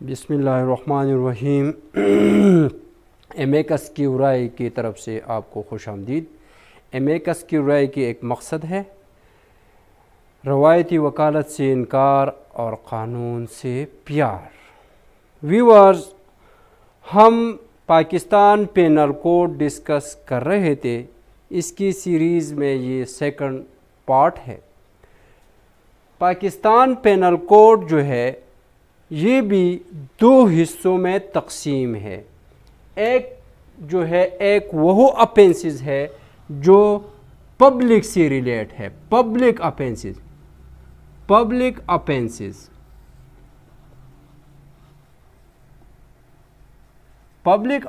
بسم اللہ الرحمن الرحیم۔ امیکس کیورائی کی طرف سے آپ کو خوش آمدید۔ امیکس کیورائی کی ایک مقصد ہے روایتی وکالت سے انکار اور قانون سے پیار۔ ویورز، ہم پاکستان پینل کوڈ ڈسکس کر رہے تھے، اس کی سیریز میں یہ سیکنڈ پارٹ ہے۔ پاکستان پینل کوڈ جو ہے یہ بھی دو حصوں میں تقسیم ہے۔ ایک جو ہے ایک وہ اپینسز ہے جو پبلک سے ریلیٹ ہے، پبلک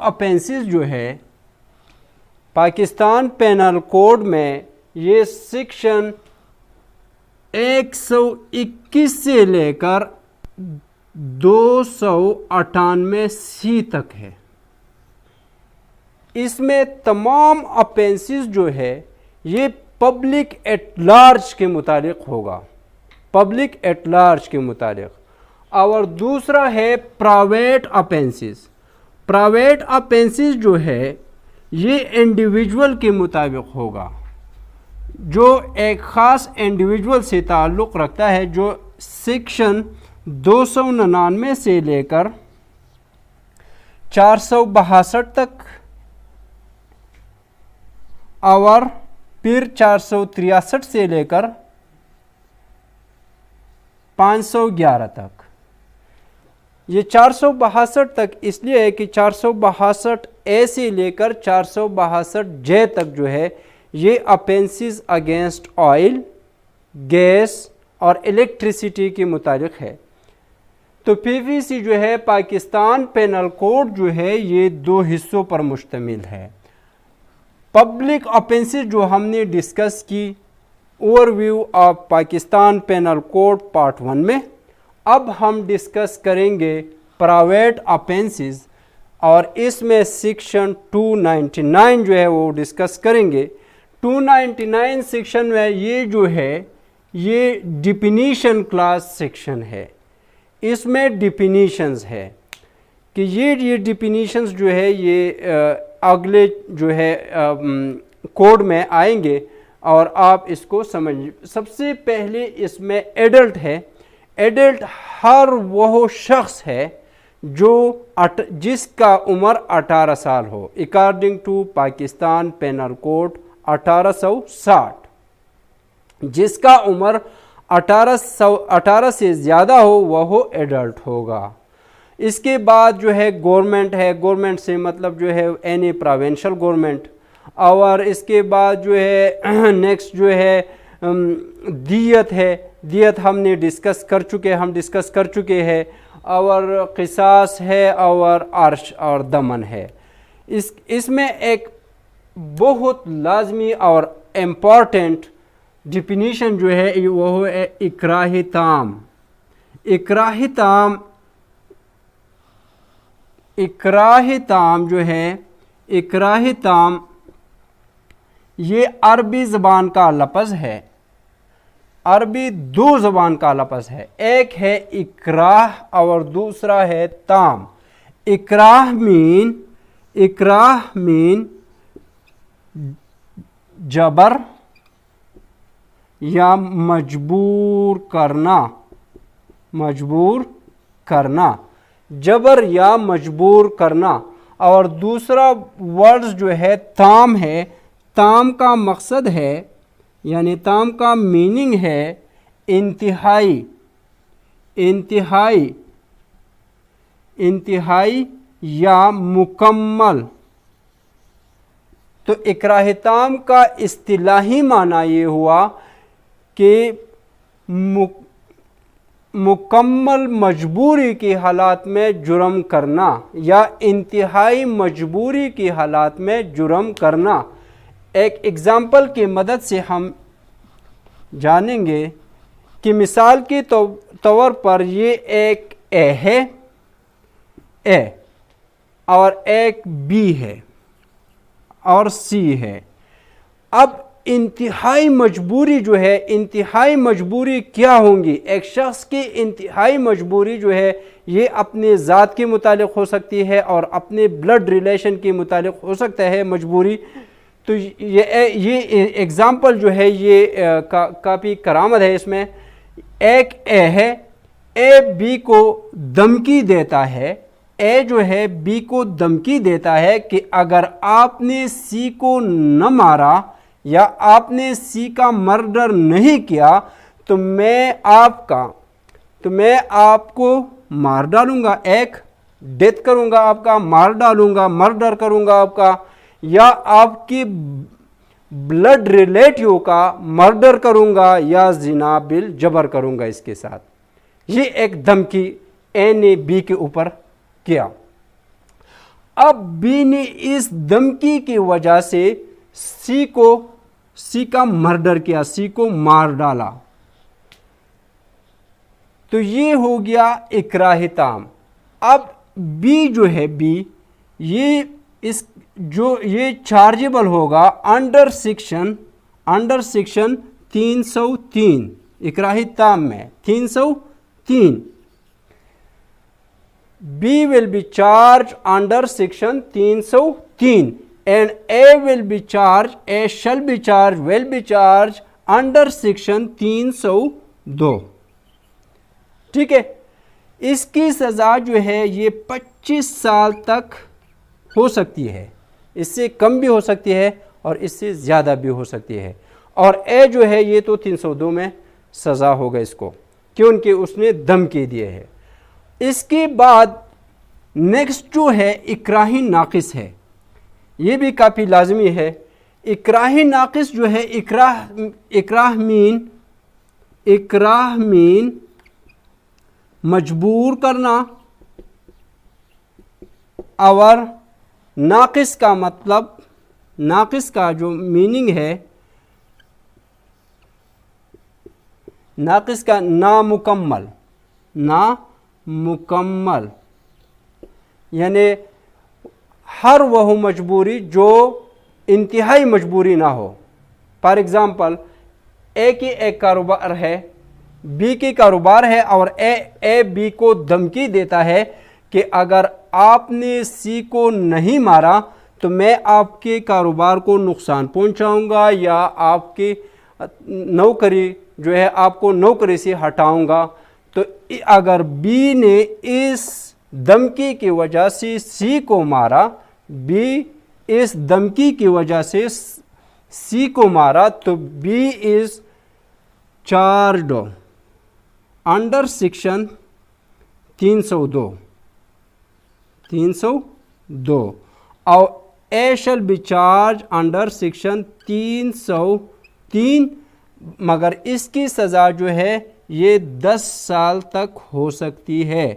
اپینسز جو ہے پاکستان پینل کوڈ میں یہ سیکشن 121 سے لے کر 298 تک ہے۔ اس میں تمام اپینسز جو ہے یہ پبلک ایٹ لارج کے متعلق ہوگا، پبلک ایٹ لارج کے متعلق۔ اور دوسرا ہے پرائیویٹ اپینسز۔ پرائیویٹ اپینسز جو ہے یہ انڈیویجول کے مطابق ہوگا، جو ایک خاص انڈیویجول سے تعلق رکھتا ہے، جو سیکشن 299 سے لے کر 462 تک اور پھر 463 سے لے کر 511 تک۔ یہ 462 تک اس لیے ہے کہ 462 اے سے لے کر 462 جے تک جو ہے یہ اپینسز اگینسٹ آئل، گیس اور الیکٹریسٹی کے متعلق ہے۔ تو پی وی سی جو ہے پاکستان پینل کوڈ جو ہے یہ دو حصوں پر مشتمل ہے۔ پبلک اپینسز جو ہم نے ڈسکس کی overview of Pakistan penal code part 1 میں، اب ہم ڈسکس کریں گے پرائیویٹ اپینسز، اور اس میں سیکشن 299 جو ہے وہ ڈسکس کریں گے۔ 299 سیکشن میں یہ جو ہے یہ ڈیفینیشن کلاس سیکشن ہے۔ اس میں ڈیفینیشنز ہے کہ یہ ڈیفینیشنز جو ہے یہ اگلے جو ہے کوڈ میں آئیں گے اور آپ اس کو سمجھ۔ سب سے پہلے اس میں ایڈلٹ ہے۔ ایڈلٹ ہر وہ شخص ہے جو جس کا عمر 18 سال ہو، according to Pakistan penal code 1860۔ جس کا عمر 18 سے زیادہ ہو وہ ایڈلٹ ہوگا۔ اس کے بعد جو ہے گورنمنٹ ہے، گورنمنٹ سے مطلب جو ہے اینی پروونشل گورنمنٹ، اور اس کے بعد جو ہے نیکسٹ جو ہے دیت ہے۔ دیت ہم نے ڈسکس کر چکے ہیں، اور قصاص ہے، اور عرش اور دمن ہے۔ اس میں ایک بہت لازمی اور امپورٹنٹ ڈیفینیشن جو ہے وہ ہے اکراہ تام۔ اکراہ تام جو ہے، اکراہ تام یہ عربی زبان کا لفظ ہے۔ عربی دو زبان کا لفظ ہے، ایک ہے اکراہ اور دوسرا ہے تام۔ اکراہ مین جبر یا مجبور کرنا، جبر یا مجبور کرنا۔ اور دوسرا ورڈز جو ہے تام ہے۔ تام کا مقصد ہے، یعنی تام کا میننگ ہے انتہائی یا مکمل۔ تو اکراہ تام کا اصطلاحی معنی یہ ہوا کہ مکمل مجبوری کی حالات میں جرم کرنا، یا انتہائی مجبوری کی حالات میں جرم کرنا۔ ایک ایگزامپل کی مدد سے ہم جانیں گے کہ مثال کے طور پر یہ ایک اے ہے، اے اور ایک بی ہے اور سی ہے۔ اب انتہائی مجبوری جو ہے، انتہائی مجبوری کیا ہوں گی؟ ایک شخص کی انتہائی مجبوری جو ہے یہ اپنے ذات کے متعلق ہو سکتی ہے اور اپنے بلڈ ریلیشن کے متعلق ہو سکتا ہے مجبوری. تو یہ ایگزامپل جو ہے یہ کافی کرامت ہے. اس میں ایک اے ہے، اے بی کو دھمکی دیتا ہے، اے جو ہے بی کو دھمکی دیتا ہے کہ اگر آپ نے سی کو نہ مارا یا آپ نے سی کا مرڈر نہیں کیا تو میں آپ کو مار ڈالوں گا، ایک ڈیتھ کروں گا آپ کا، مار ڈالوں گا، مرڈر کروں گا آپ کا، یا آپ کی بلڈ ریلیٹیو کا مرڈر کروں گا یا زنا بالجبر کروں گا اس کے ساتھ. یہ ایک دھمکی اے نے بی کے اوپر کیا. اب بی نے اس دھمکی کی وجہ سے سی کا مرڈر کیا، سی کو مار ڈالا. تو یہ ہو گیا اکراہ تام. اب بی جو ہے بی یہ چارجیبل ہوگا انڈر سیکشن 303 اکراہ تام میں 303. B will be charged under section 303 and A will be charged, A shall be charged, will be charged under section 302. ٹھیک ہے، اس کی سزا جو ہے یہ 25 سال تک ہو سکتی ہے، اس سے کم بھی ہو سکتی ہے اور اس سے زیادہ بھی ہو سکتی ہے. اور اے جو ہے یہ تو 302 میں سزا ہوگا اس کو، کیونکہ اس نے دھمکی دیے ہے. اس کے بعد نیکسٹ جو ہے اکراہ ناقص ہے، یہ بھی کافی لازمی ہے. اکراہ ناقص جو ہے اکراہ مین مجبور کرنا، اور ناقص کا مطلب، ناقص کا جو میننگ ہے، ناقص کا نامکمل، یعنی ہر وہ مجبوری جو انتہائی مجبوری نہ ہو. فار ایگزامپل اے کی ایک کاروبار ہے، بی کی کاروبار ہے، اور اے بی کو دھمکی دیتا ہے کہ اگر آپ نے سی کو نہیں مارا تو میں آپ کے کاروبار کو نقصان پہنچاؤں گا یا آپ کی نوکری جو ہے آپ کو نوکری سے ہٹاؤں گا. تو اگر بی نے اس دھمکی کی وجہ سے سی کو مارا، بی اس دھمکی کی وجہ سے سی کو مارا، تو B is charged under section 302 اور اے شل بی چارج انڈر سیکشن 303، مگر اس کی سزا جو ہے یہ 10 سال تک ہو سکتی ہے.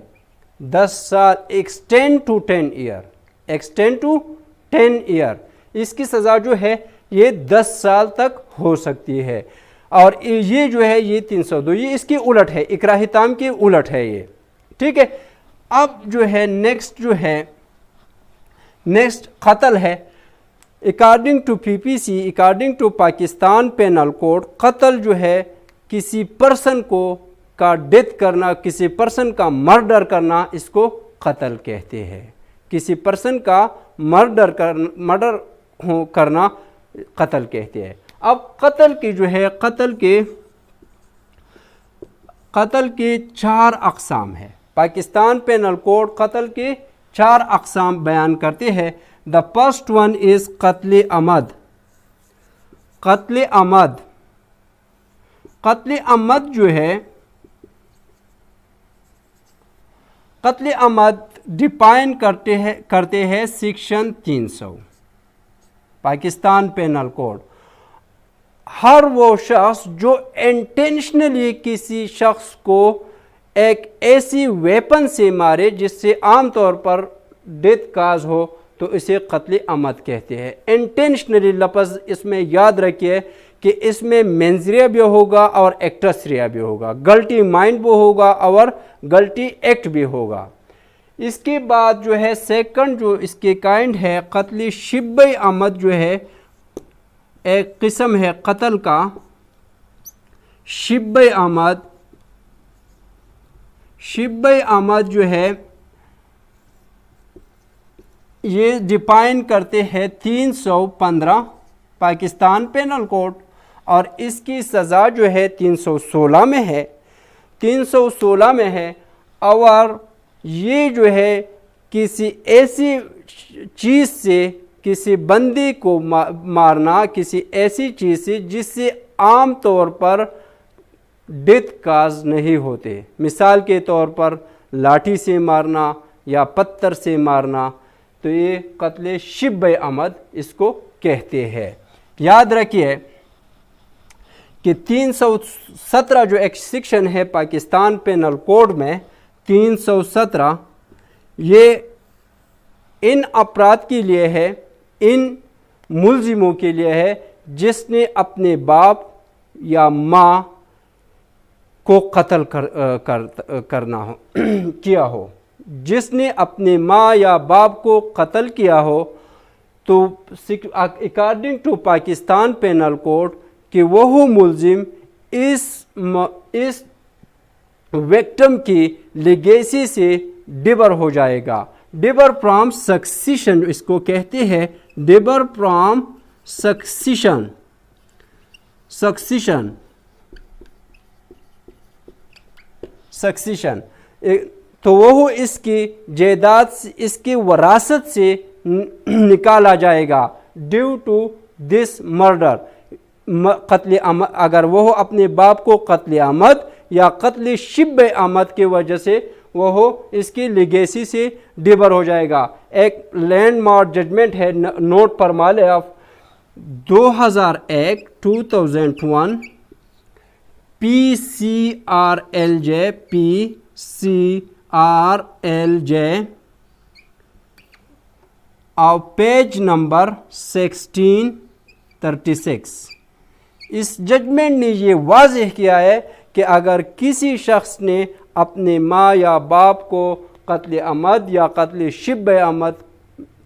10 سال ایکسٹینڈ ٹو 10 ایئر، اس کی سزا جو ہے یہ 10 سال تک ہو سکتی ہے. اور یہ جو ہے یہ 302 یہ اس کی الٹ ہے، اکراہ تام کی الٹ ہے یہ. ٹھیک ہے، اب جو ہے نیکسٹ قتل ہے. According to PPC، according to Pakistan penal code, قتل جو ہے کسی پرسن کا ڈیتھ کرنا، کسی پرسن کا مرڈر کرنا، اس کو قتل کہتے ہیں. کسی پرسن کا مرڈر کرنا قتل کہتے ہیں. اب قتل کی جو ہے قتل کے 4 اقسام ہے. پاکستان پینل کوڈ قتل کے 4 اقسام بیان کرتے ہیں. دا فرسٹ ون از قتل عمد. قتل عمد جو ہے، قتل عمد ڈیفائن کرتے ہیں سیکشن 300 پاکستان پینل کوڈ. ہر وہ شخص جو انٹینشنلی کسی شخص کو ایک ایسی ویپن سے مارے جس سے عام طور پر ڈیتھ کاز ہو تو اسے قتل عمد کہتے ہیں. انٹینشنلی لفظ اس میں یاد رکھیے کہ اس میں مینزریا بھی ہوگا اور ایکٹسریا بھی ہوگا، گلٹی مائنڈ بھی ہوگا اور گلٹی ایکٹ بھی ہوگا. اس کے بعد جو ہے سیکنڈ جو اس کے کائنڈ ہے قتل شبہ عمد جو ہے ایک قسم ہے قتل کا شبہ آمد. شبہ آمد جو ہے یہ ڈیفائن کرتے ہیں 315 پاکستان پینل کوڈ, اور اس کی سزا جو ہے 316 میں ہے, 316 میں ہے. اور یہ جو ہے کسی ایسی چیز سے کسی بندی کو مارنا, کسی ایسی چیز سے جس سے عام طور پر ڈیتھ کاز نہیں ہوتے. مثال کے طور پر لاٹھی سے مارنا یا پتھر سے مارنا, تو یہ قتل شبہ عمد اس کو کہتے ہیں. یاد رکھیے کہ 317 جو ایک سیکشن ہے پاکستان پینل کوڈ میں 317, یہ ان افراد کے لیے ہے, ان ملزموں کے لیے ہے جس نے اپنے باپ یا ماں کو قتل کرنا ہو کیا ہو. جس نے اپنے ماں یا باپ کو قتل کیا ہو تو according to Pakistan penal code کہ وہ ملزم اس وکٹم کی لیگیسی سے ڈبر ہو جائے گا. ڈبر فرام سکسیشن اس کو کہتے ہیں, ڈبر فرام سکسیشن. تو وہ اس کی جائیداد اس کی وراثت سے نکالا جائے گا ڈیو ٹو دس مرڈر. قتل عمد, اگر وہ اپنے باپ کو قتل عمد یا قتل شبہ عمد کی وجہ سے وہ اس کی لیگیسی سے ڈبر ہو جائے گا. ایک لینڈ مارک ججمنٹ ہے, نوٹ فرما لے آپ, 2001 2001 PCRLJ اور پیج نمبر 1636. اس ججمنٹ نے یہ واضح کیا ہے کہ اگر کسی شخص نے اپنے ماں یا باپ کو قتل عمد یا قتل شبہ عمد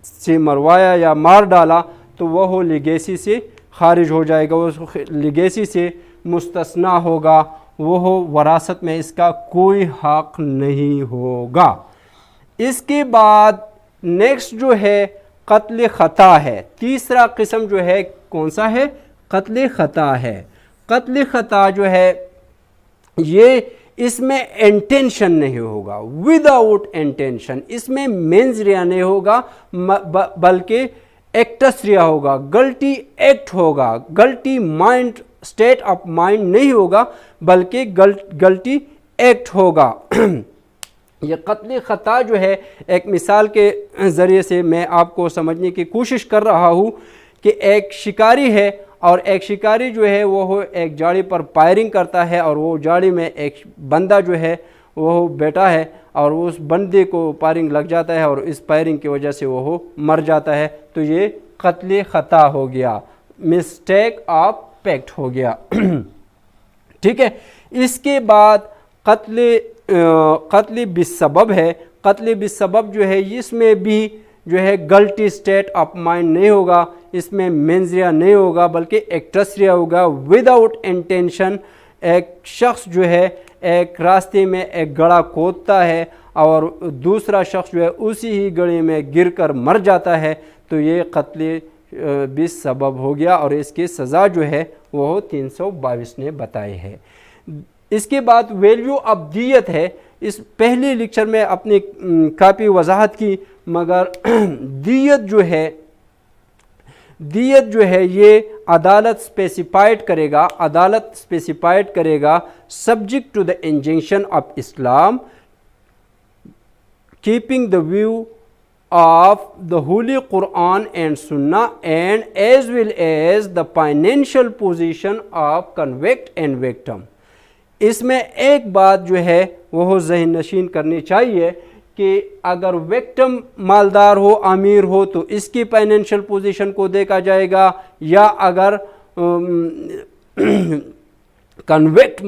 سے مروایا یا مار ڈالا تو وہ لیگیسی سے خارج ہو جائے گا, وہ لیگیسی سے مستثنا ہوگا, وہ وراثت میں اس کا کوئی حق نہیں ہوگا. اس کے بعد نیکسٹ جو ہے قتل خطا ہے. تیسرا قسم جو ہے کون سا ہے؟ قتل خطا ہے. قتل خطا جو ہے یہ اس میں انٹینشن نہیں ہوگا, وداؤٹ انٹینشن. اس میں مینز ریا نہیں ہوگا بلکہ ایکٹس ریا ہوگا, گلٹی ایکٹ ہوگا, گلٹی مائنڈ اسٹیٹ آف مائنڈ نہیں ہوگا بلکہ گلٹی ایکٹ ہوگا. یہ قتل خطا جو ہے ایک مثال کے ذریعے سے میں آپ کو سمجھنے کی کوشش کر رہا ہوں کہ ایک شکاری ہے اور ایک شکاری جو ہے وہ ایک جاڑی پر فائرنگ کرتا ہے اور وہ جاڑی میں ایک بندہ جو ہے وہ بیٹا ہے اور اس بندے کو فائرنگ لگ جاتا ہے اور اس فائرنگ کی وجہ سے وہ مر جاتا ہے, تو یہ قتل خطا ہو گیا, مسٹیک آف پیکٹ ہو گیا. ٹھیک ہے. اس کے بعد قتل بسبب ہے. قتل بسبب جو ہے اس میں بھی جو ہے گلٹی اسٹیٹ آف مائنڈ نہیں ہوگا, اس میں مینزریا نہیں ہوگا بلکہ ایکٹسریا ہوگا, وداؤٹ انٹینشن. ایک شخص جو ہے ایک راستے میں ایک گڑھا کھودتا ہے اور دوسرا شخص جو ہے اسی ہی گڑھے میں گر کر مر جاتا ہے, تو یہ قتل بسبب ہو گیا اور اس کی سزا جو ہے وہ 322 نے بتائی ہے. اس کے بعد ویلیو آف دیت ہے. اس پہلے لیکچر میں اپنی کافی وضاحت کی, مگر دیت جو ہے یہ عدالت اسپیسیفائڈ کرے گا subject to the injunction of Islam, keeping the view of the Holy Quran and Sunnah, and as well as the financial position of convict and victim. اس میں ایک بات جو ہے وہ ذہن نشین کرنی چاہیے کہ اگر وکٹم مالدار ہو, امیر ہو, تو اس کی فائنینشیل پوزیشن کو دیکھا جائے گا, یا اگر کنوکٹ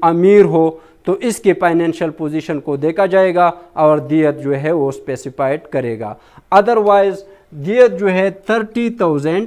امیر ہو تو اس کی فائنینشیل پوزیشن کو دیکھا جائے گا اور دیت جو ہے وہ اسپیسیفائڈ کرے گا. ادروائز دیت جو ہے 30,000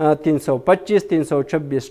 325, 326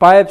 5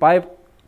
5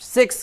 6